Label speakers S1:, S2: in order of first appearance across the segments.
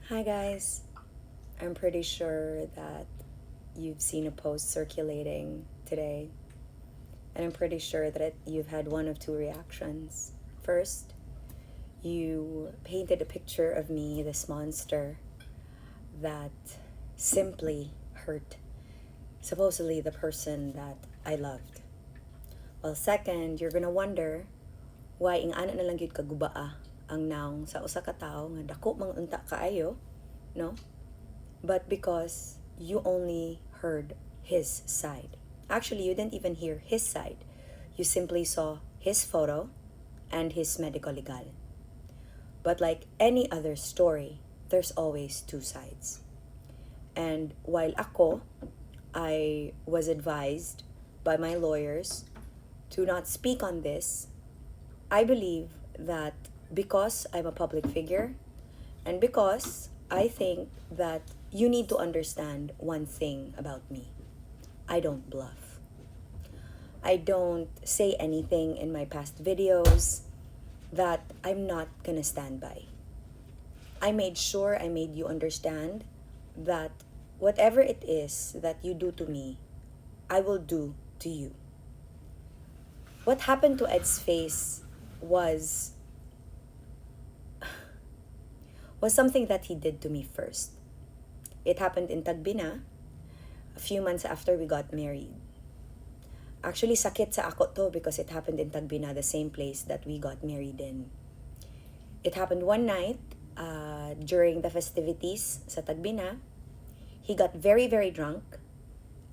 S1: Hi guys, I'm pretty sure that you've seen a post circulating today, and I'm pretty sure that you've had one of two reactions. First, you painted a picture of me, this monster, that simply hurt, supposedly the person that I loved. Well, second, you're gonna wonder why ing ana na lang gyud kagubaa ang naong sa usa ka tawo nga dako mang unta kaayo, no? But because you only heard his side. Actually, you didn't even hear his side. You simply saw his photo and his medical legal. But like any other story, there's always two sides. And while I was advised by my lawyers to not speak on this, I believe that because I'm a public figure and because I think that you need to understand one thing about me. I don't bluff. I don't say anything in my past videos that I'm not gonna stand by. I made sure I made you understand that whatever it is that you do to me, I will do to you. What happened to Ed's face was something that he did to me first. It happened in Tagbina, a few months after we got married. Actually, sakit sa ako to because it happened in Tagbina, the same place that we got married in. It happened one night during the festivities sa Tagbina. He got very, very drunk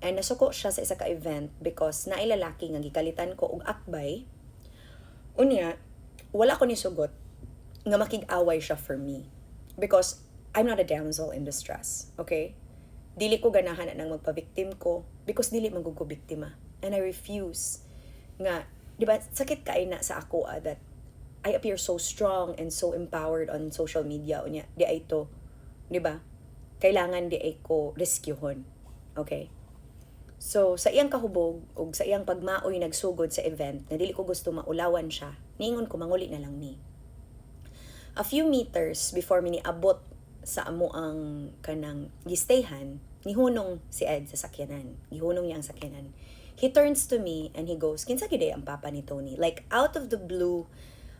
S1: and nasuko siya sa isa ka event because nailalaki nga gikalitan ko og akbay. Unya, wala ko ni sugot nga makig-away siya for me. Because I'm not a damsel in distress, okay? Dili ko ganahan na nang magpa-victim ko because dili man ko biktima. And I refuse nga, di ba, sakit kay na sa ako that I appear so strong and so empowered on social media. Unya, di ay to, di ba? Kailangan di ay ko rescuehon, okay? So, sa iyang kahubog o sa iyang pagmaoy nagsugod sa event na dili ko gusto maulawan siya, niingon ko manguli na lang ni. A few meters before mi niabot sa amo ang kanang gistayhan, nihunong si Ed sa sakyanan. Gihunong niya ang sakyanan. He turns to me and he goes, "Kinsa gid ang papa ni Tony?" Like out of the blue,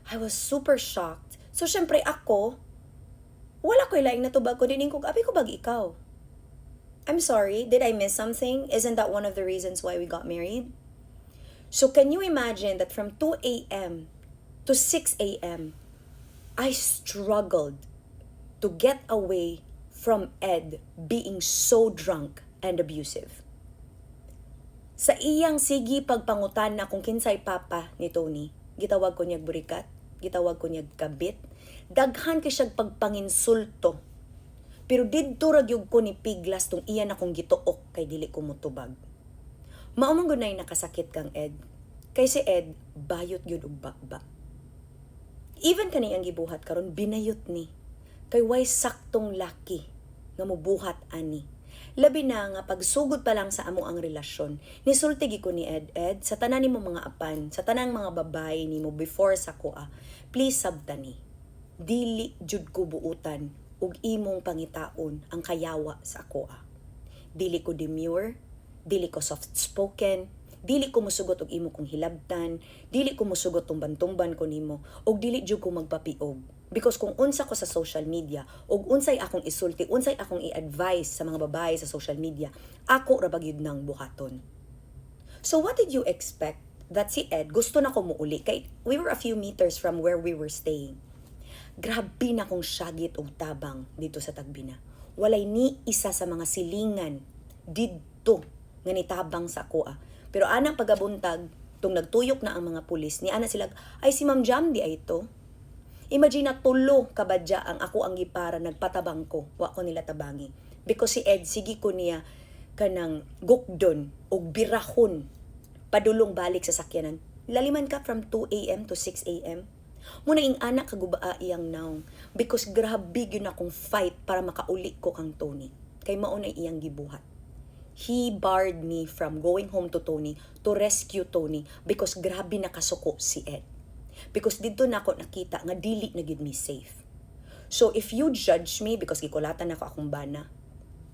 S1: I was super shocked. So syempre ako, wala ko laing natubag ko dining kog abi ko bag ikaw. I'm sorry, did I miss something? Isn't that one of the reasons why we got married? So can you imagine that from 2 a.m. to 6 a.m., I struggled to get away from Ed being so drunk and abusive. Sa iyang sige pagpangutan na kung kinsay papa ni Tony, gitawag ko niyag burikat, gitawag ko niyag kabit, daghan kay siyag pagpanginsulto. Pero didto ra gyud ko ni piglas tong iyan akong gituok kay dili ko motubag. Mao man gunay nakasakit kang Ed. Kay si Ed bayot gyud og bakba. Even kaniyang gibuhat karon binayot ni. Kay way saktong laki nga mobuhat ani. Labi na nga pagsugod pa lang sa amo ang relasyon, nisulti ko ni Ed, sa tanan nimo mga apan, sa tanang mga babae nimo before sa kuha, please sabtani. Dili jud ko buutan ug imong pangitaon ang kayawa sa kuha. Dili ko demure, dili ko soft spoken, dili ko musugot og imo kong hilabtan, dili ko musugot tumban-tumban ko nimo, og dili jud ko magpapiog. Because kung unsa ko sa social media, og unsay akong isulti, unsay akong i-advise sa mga babae sa social media, ako ra bagyud nang buhaton. So what did you expect that si Ed gusto na ko muuli? Kay we were a few meters from where we were staying. Grabe na kong syagit og tabang dito sa Tagbina. Walay ni isa sa mga silingan didto nga nitabang sa kuha. Pero anang pagabuntag, tung nagtuyok na ang mga pulis, ni ana sila, ay si Ma'am Jam di ay ito. Imagine na tulo kabadya ang ako ang gipara, nagpatabang ko, wa ko nila tabangi. Because si Ed, sige ko niya kanang gukdon o birahon, padulong balik sa sakyanan. Laliman ka from 2 a.m. to 6 a.m. Muna ing anak kagubaa iyang naong because grabe yun akong fight para makauli ko kang Tony. Kay mauna iyang gibuhat. He barred me from going home to Tony to rescue Tony because grabe nakasuko si Ed. Because dito na ako nakita nga dili na gid me safe. So if you judge me because gikulatan ako akong bana,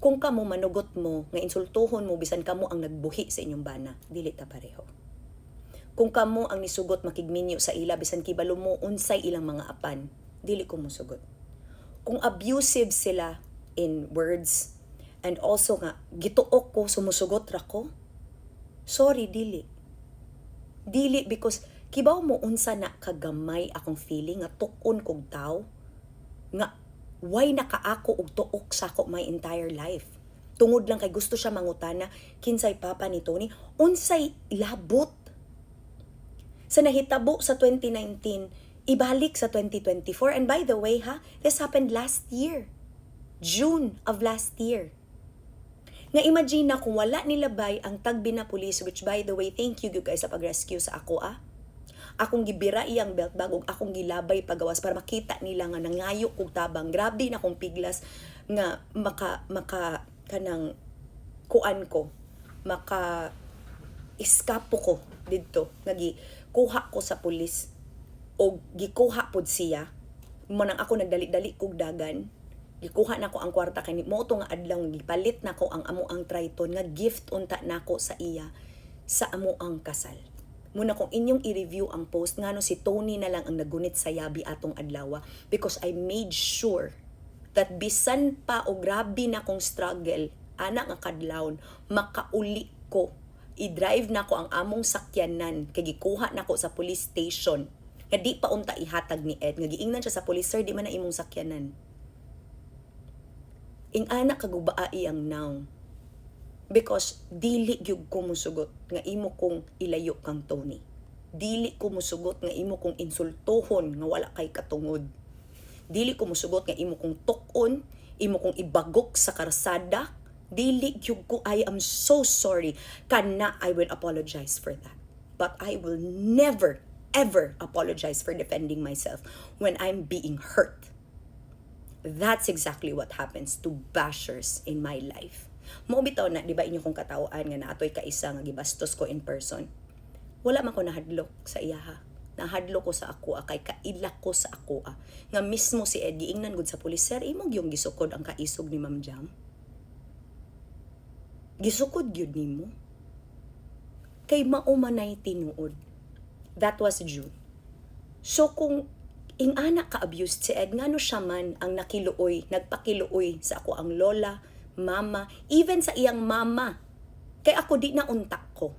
S1: kung kamo manugot mo nga insultuhon mo bisan kamo ang nagbuhi sa inyong bana, dili ta pareho. Kung kamo ang nisugot makigminyo sa ila bisan kibalo mo unsay ilang mga apan, dili ko musugot. Kung abusive sila in words and also nga gituok ko sumusugot ra ko, sorry, dili because kibaw mo unsa na kagamay akong feeling nga tukon kog tao nga why nakaako og tuok sa ako my entire life. Tungod lang kay gusto siya mangutana kinsay papa ni Tony, unsay labot sa nahitabo sa 2019 ibalik sa 2024. And by the way this happened last year, June of last year. Nga imagine na kung wala nilabay ang Tagbina Police, which by the way, thank you guys sa pag-rescue sa ako akong gibira iyang belt bag ug akong gilabay pagawas para makita nila nga nangayo kog tabang. Grabe na akong piglas nga maka kanang kuan ko, maka iskapo ko didto nga kuha ko sa pulis o gikuha pod siya mo nang ako nagdali-dali kog dagan, gikuha nako ang kwarta kay mo to nga adlaw gipalit nako ang amo ang triton nga gift unta nako sa iya sa amo ang kasal. Muna kung inyong i-review ang post ngano si Tony na lang ang nagunit sa yabi atong adlaw, because I made sure that bisan pa o grabe na kong struggle ana nga kadlawon makauli ko, i-drive nako ang among sakyanan kay gikuha nako sa police station nga di pa unta ihatag ni Ed nga giingnan siya sa police, sir di man na imong sakyanan. Ing anak kagubaa iyang now because dili gyud ko musugot nga imo kong ilayo kang Tony. Dili ko musugot nga imo kong insultohon nga wala kay katungod. Dili ko musugot nga imo kong tukon, imo kong ibagok sa karsada. Dili gyud ko. I am so sorry. Kana I will apologize for that. But I will never ever apologize for defending myself when I'm being hurt. That's exactly what happens to bashers in my life. Mo bitaw na, di ba inyo kong katawaan nga naatoy kaisa nga gibastos ko in person. Wala man ko nahadlok sa iyaha. Nahadlok ko sa ako kay kaila ko sa ako nga mismo si Eddie ingnan gud sa pulis, sir imong yung gisukod ang kaisog ni Ma'am Jam. Gisukod gyud nimo. Kay maumanay tinuod. That was June. So kung ing anak ka-abused si Ed, ngano siya man ang nagpakiluoy sa ako ang lola, mama, even sa iyang mama. Kay ako di na untak ko.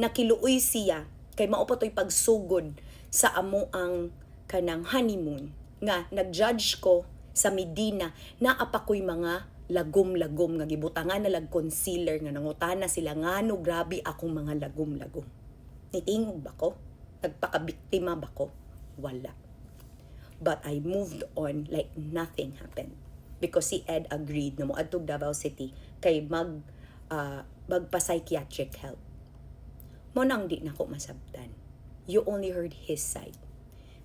S1: Nakiluoy siya, kay maupatoy pagsugod sa amo ang kanang honeymoon. Nga, nag-judge ko sa Medina na apakoy mga lagom-lagom nga gibutangan na lag concealer nga nangutana sila ngano grabe akong mga lagom-lagom. Nitingog ba ko? Nagpakabiktima ba ko? Wala. But I moved on like nothing happened. Because si Ed agreed na moadtog Davao City kay magpa-psychiatric help. Mo nang di na ko masabtan. You only heard his side.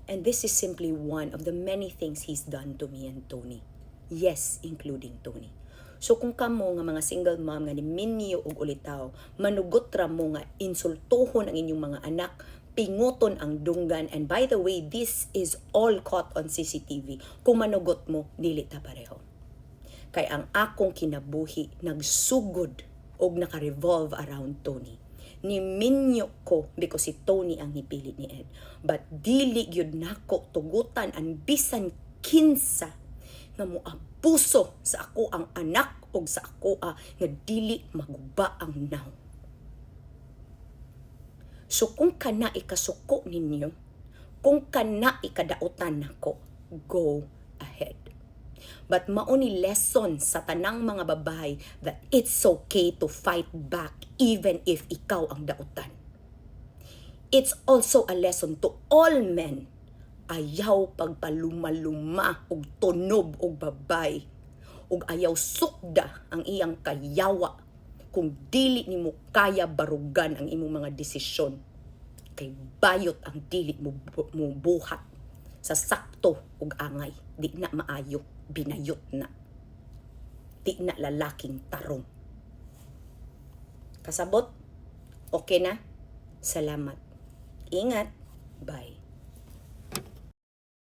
S1: And this is simply one of the many things he's done to me and Tony. Yes, including Tony. So kung kamo nga mga single mom nga ni minyo og ulitaw, manugot ra mo nga insultohon ang inyong mga anak, pinguton ang dunggan, and by the way, this is all caught on CCTV. Kung manugot mo, dili ta pareho. Kay ang akong kinabuhi nagsugod og naka-revolve around Tony. Niminyo ko because si Tony ang nipili ni Ed. But dili gyud nako tugutan ang bisan kinsa nga moabuso sa ako ang anak og sa ako nga dili maguba ang now. So kung kana ikasuko ninyo, kung kana ikadautan nako, go ahead. But mauni lesson sa tanang mga babae that it's okay to fight back even if ikaw ang dautan. It's also a lesson to all men. Ayaw pagpaluma-luma og tunob og babay. Og ayaw sukda ang iyang kayawa kung dili nimo kaya barugan ang imong mga desisyon. Kay bayot ang dili mo buhat sa sakto ug angay. Di na maayo, binayot na. Di na lalaking tarong. Kasabot? Okay na? Salamat. Ingat. Bye.